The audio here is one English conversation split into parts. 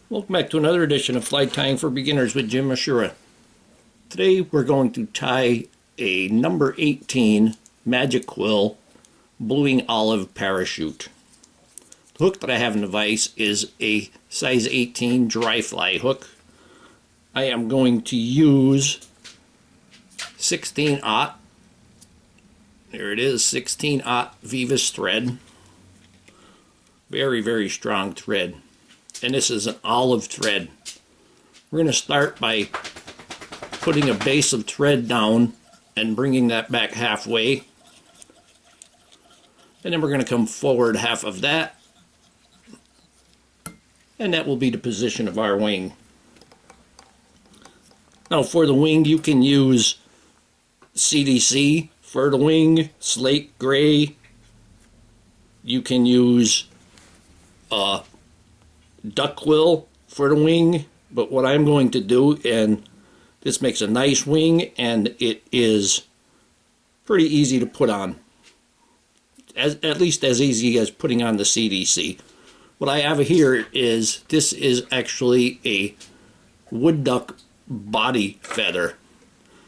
Welcome back to another edition of Fly Tying for Beginners with Jim Misiura. Today we're going to tie a number 18 Magic Quill bluing olive parachute. The hook that I have in the vise is a size 18 dry fly hook. I am going to use 16-aught. There it is, 16-aught Vivus thread. Very, very strong thread. And this is an olive thread. We're going to start by putting a base of thread down and bringing that back halfway. And then we're going to come forward half of that. And that will be the position of our wing. Now for the wing, you can use CDC for the wing, slate gray. You can use duck quill for the wing, but what I'm going to do, and this makes a nice wing and it is pretty easy to put on, at least as easy as putting on the CDC. What I have here is, this is actually a wood duck body feather,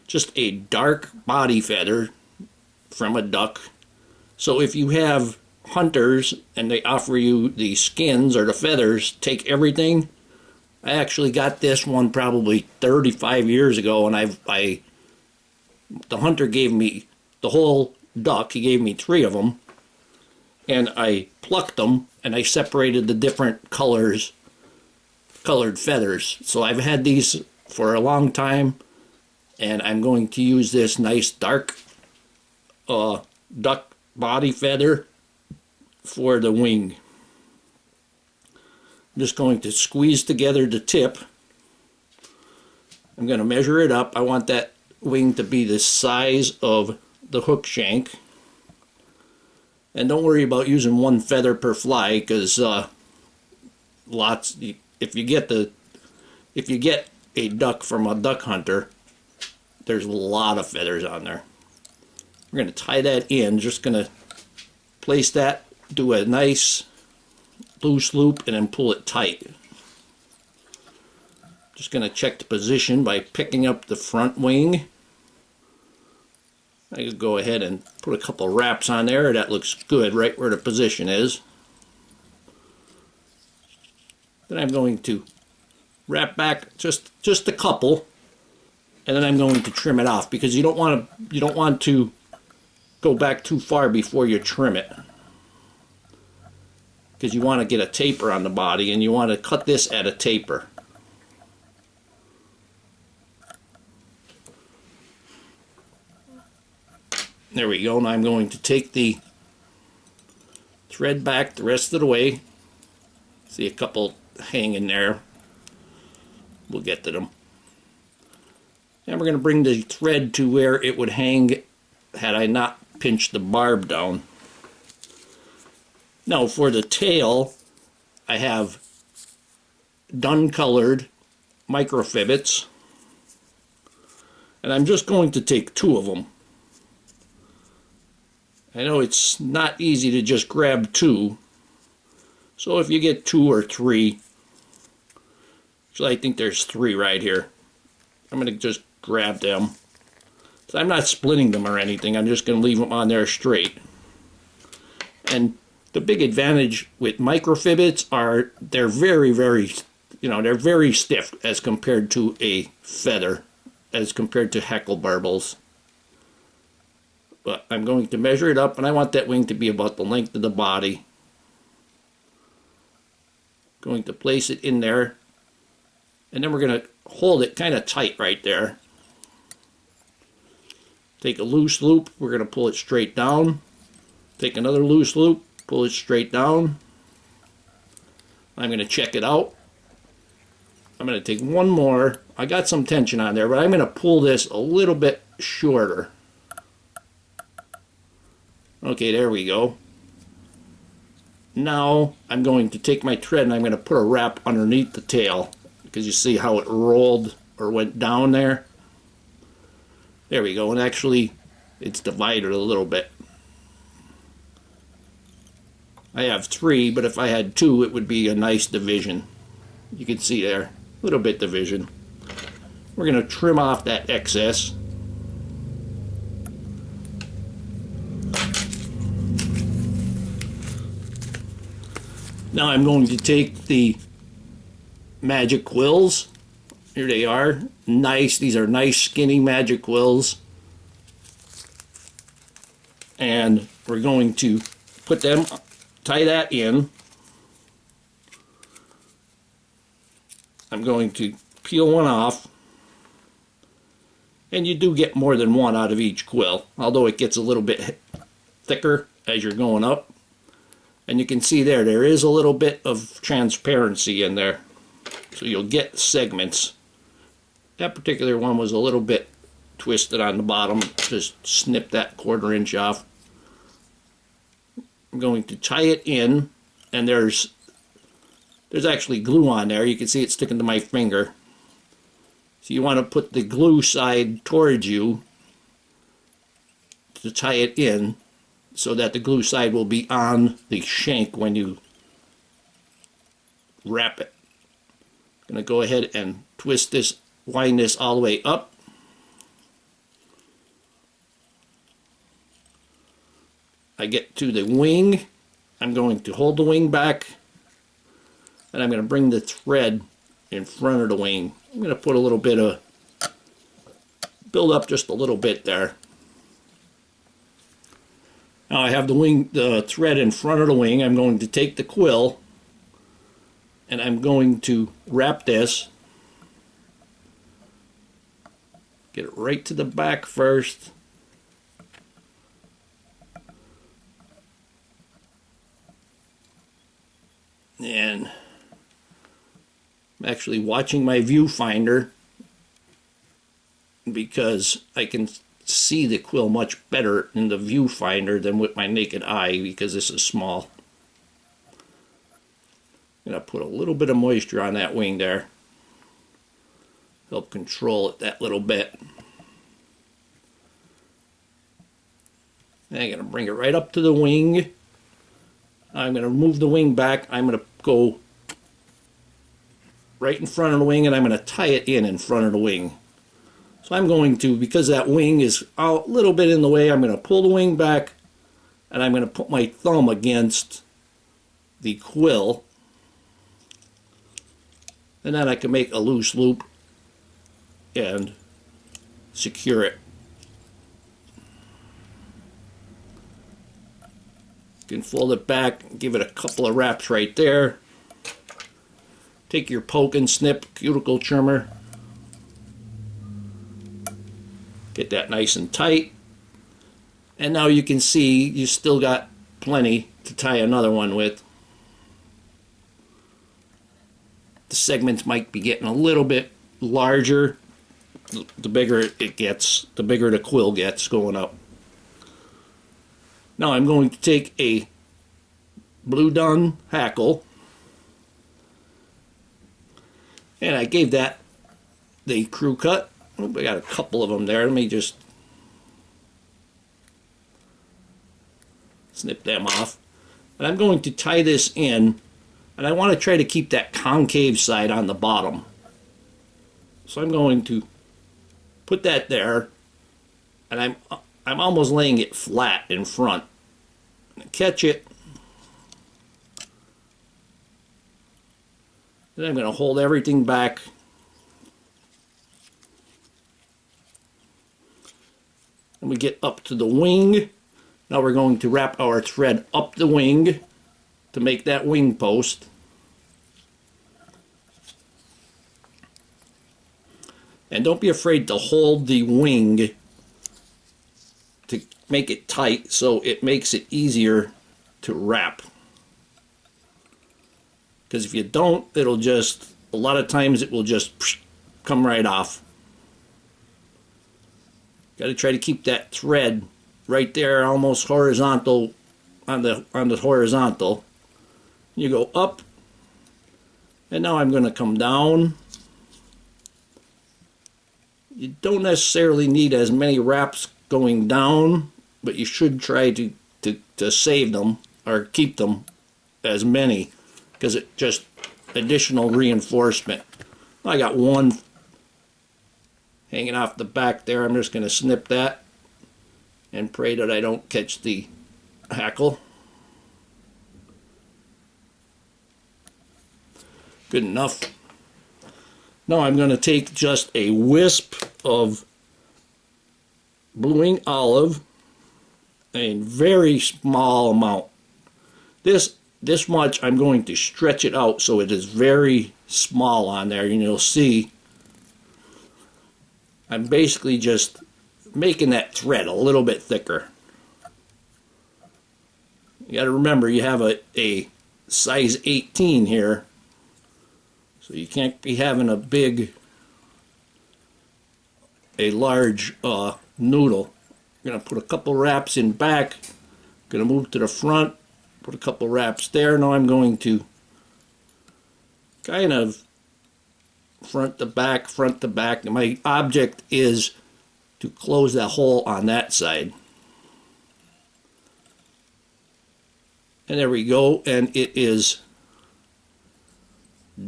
just a dark body feather from a duck. So if you have hunters and they offer you the skins or the feathers, take everything. I actually got this one probably 35 years ago, and the hunter gave me the whole duck. He gave me 3 of them, and I plucked them and I separated the different colored feathers. So I've had these for a long time, and I'm going to use this nice dark duck body feather for the wing. I'm just going to squeeze together the tip. I'm going to measure it up. I want that wing to be the size of the hook shank. And don't worry about using 1 feather per fly, because if you get a duck from a duck hunter, there's a lot of feathers on there. We're going to tie that in. Just going to place that, do a nice loose loop, and then pull it tight. Just going to check the position by picking up the front wing. I could go ahead and put a couple wraps on there. That looks good right where the position is. Then I'm going to wrap back just a couple, and then I'm going to trim it off, because you don't want to go back too far before you trim it, because you want to get a taper on the body, and you want to cut this at a taper. There we go. Now I'm going to take the thread back the rest of the way. See a couple hanging there. We'll get to them. And we're going to bring the thread to where it would hang had I not pinched the barb down. Now for the tail, I have dun colored micro Fibetts, and I'm just going to take 2 of them. I know it's not easy to just grab 2, so if you get 2 or 3, so I think there's 3 right here, I'm going to just grab them. So I'm not splitting them or anything, I'm just going to leave them on there straight. And the big advantage with micro Fibetts are they're very, they're very stiff as compared to a feather, as compared to Hackle barbels. But I'm going to measure it up, and I want that wing to be about the length of the body. Going to place it in there, and then we're going to hold it kind of tight right there. Take a loose loop, we're going to pull it straight down. Take another loose loop, pull it straight down. I'm going to check it out. I'm going to take one more. I got some tension on there, but I'm going to pull this a little bit shorter. Okay, there we go. Now I'm going to take my thread and I'm going to put a wrap underneath the tail, because you see how it rolled or went down there. There we go, and actually it's divided a little bit. I have 3, but if I had 2, it would be a nice division. You can see there, a little bit division. We're going to trim off that excess. Now I'm going to take the magic quills. Here they are. Nice. These are nice skinny magic quills. And we're going to put them, tie that in. I'm going to peel one off. And you do get more than one out of each quill, although it gets a little bit thicker as you're going up. And you can see there is a little bit of transparency in there. So you'll get segments. That particular one was a little bit twisted on the bottom. Just snip that 1/4 inch off. I'm going to tie it in, and there's actually glue on there. You can see it sticking to my finger. So you want to put the glue side towards you to tie it in, so that the glue side will be on the shank when you wrap it. I'm going to go ahead and twist this, wind this all the way up. I get to the wing. I'm going to hold the wing back, and I'm going to bring the thread in front of the wing. I'm going to put a little bit of, build up just a little bit there. Now I have the thread in front of the wing. I'm going to take the quill, and I'm going to wrap this. Get it right to the back first. And I'm actually watching my viewfinder because I can see the quill much better in the viewfinder than with my naked eye because this is small. I'm going to put a little bit of moisture on that wing there. Help control it that little bit. And I'm going to bring it right up to the wing. I'm going to move the wing back. I'm going to go right in front of the wing, and I'm going to tie it in front of the wing. So I'm going to, because that wing is a little bit in the way, I'm going to pull the wing back, and I'm going to put my thumb against the quill, and then I can make a loose loop and secure it. You can fold it back, give it a couple of wraps right there. Take your poke and snip cuticle trimmer. Get that nice and tight. And now you can see you still got plenty to tie another one with. The segments might be getting a little bit larger. The bigger it gets, the bigger the quill gets going up. Now I'm going to take a blue dun hackle, and I gave that the crew cut. Oh, we got a couple of them there. Let me just snip them off. And I'm going to tie this in, and I want to try to keep that concave side on the bottom. So I'm going to put that there, and I'm almost laying it flat in front. Catch it. Then I'm going to hold everything back. And we get up to the wing. Now we're going to wrap our thread up the wing to make that wing post. And don't be afraid to hold the wing to make it tight so it makes it easier to wrap. Because if you don't, it'll just, a lot of times it will just come right off. Got to try to keep that thread right there, almost horizontal, on the horizontal. You go up, and now I'm going to come down. You don't necessarily need as many wraps going down, but you should try to save them or keep them as many, because it just additional reinforcement. I got one hanging off the back there. I'm just going to snip that and pray that I don't catch the hackle. Good enough. Now I'm going to take just a wisp of blue wing olive, a very small amount. This much I'm going to stretch it out so it is very small on there, and you'll see I'm basically just making that thread a little bit thicker. You got to remember you have a size 18 here, so you can't be having a large noodle. I'm going to put a couple wraps in back, going to move to the front, put a couple wraps there. Now I'm going to kind of front to back. And my object is to close that hole on that side. And there we go, and it is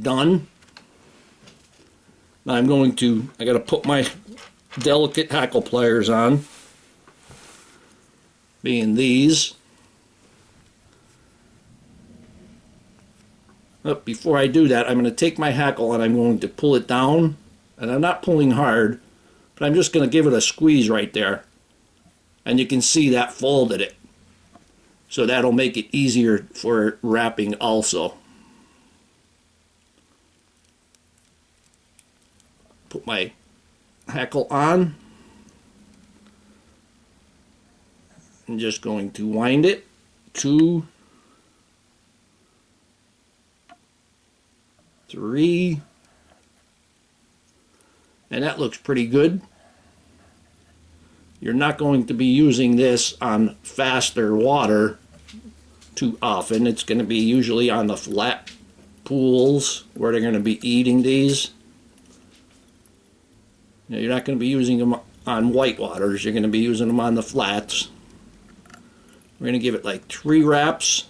done. Now I got to put my delicate hackle pliers on, being these. But before I do that, I'm going to take my hackle and I'm going to pull it down, and I'm not pulling hard, but I'm just going to give it a squeeze right there, and you can see that folded it. So that'll make it easier for wrapping also. Put my hackle on. I'm just going to wind it. 2, 3. And that looks pretty good. You're not going to be using this on faster water too often. It's going to be usually on the flat pools where they're going to be eating these. Now, you're not going to be using them on white waters. You're going to be using them on the flats. We're going to give it like 3 wraps.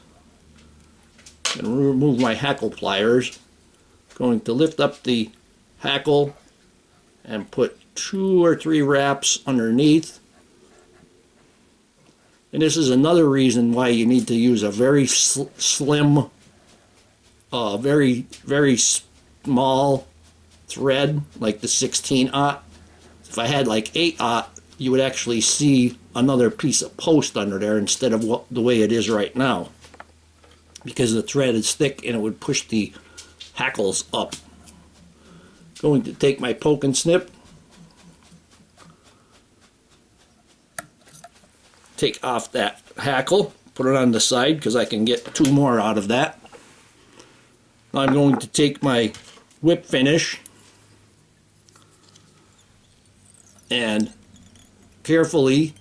I'm going to remove my hackle pliers. Going to lift up the hackle and put 2 or 3 wraps underneath. And this is another reason why you need to use a very slim, very small thread, like the 16-aught. If I had like 8-aught, you would actually see another piece of post under there instead of the way it is right now, because the thread is thick and it would push the hackles up. Going to take my poke and snip, take off that hackle, put it on the side because I can get 2 more out of that. Now I'm going to take my whip finish and carefully,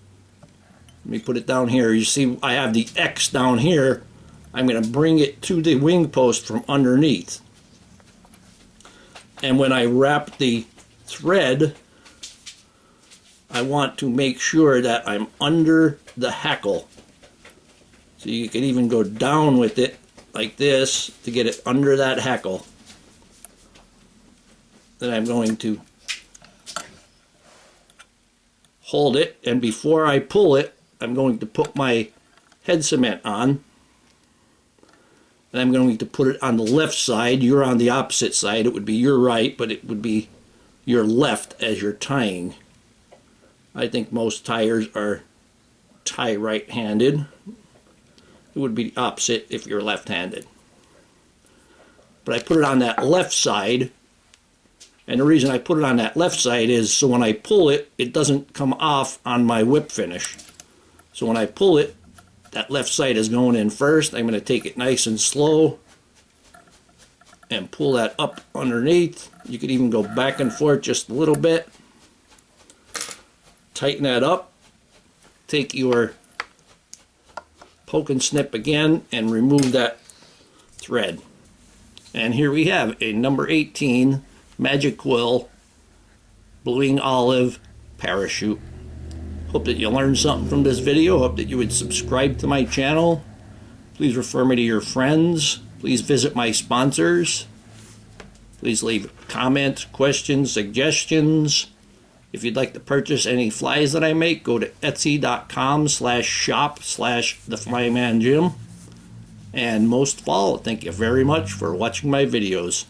let me put it down here. You see I have the X down here. I'm going to bring it to the wing post from underneath. And when I wrap the thread, I want to make sure that I'm under the hackle. So you can even go down with it like this to get it under that hackle. Then I'm going to hold it, and before I pull it, I'm going to put my head cement on. And I'm going to put it on the left side. You're on the opposite side. It would be your right, but it would be your left as you're tying. I think most tyers are tie right-handed. It would be the opposite if you're left-handed. But I put it on that left side, and the reason I put it on that left side is so when I pull it, it doesn't come off on my whip finish. So when I pull it, that left side is going in first. I'm going to take it nice and slow and pull that up underneath. You could even go back and forth just a little bit. Tighten that up. Take your poke and snip again and remove that thread. And here we have a number 18 Magic Quill Blue Wing Olive Parachute. Hope that you learned something from this video. Hope that you would subscribe to my channel. Please refer me to your friends. Please visit my sponsors. Please leave comments, questions, suggestions. If you'd like to purchase any flies that I make, go to etsy.com/shop/theflymanjim. And most of all, thank you very much for watching my videos.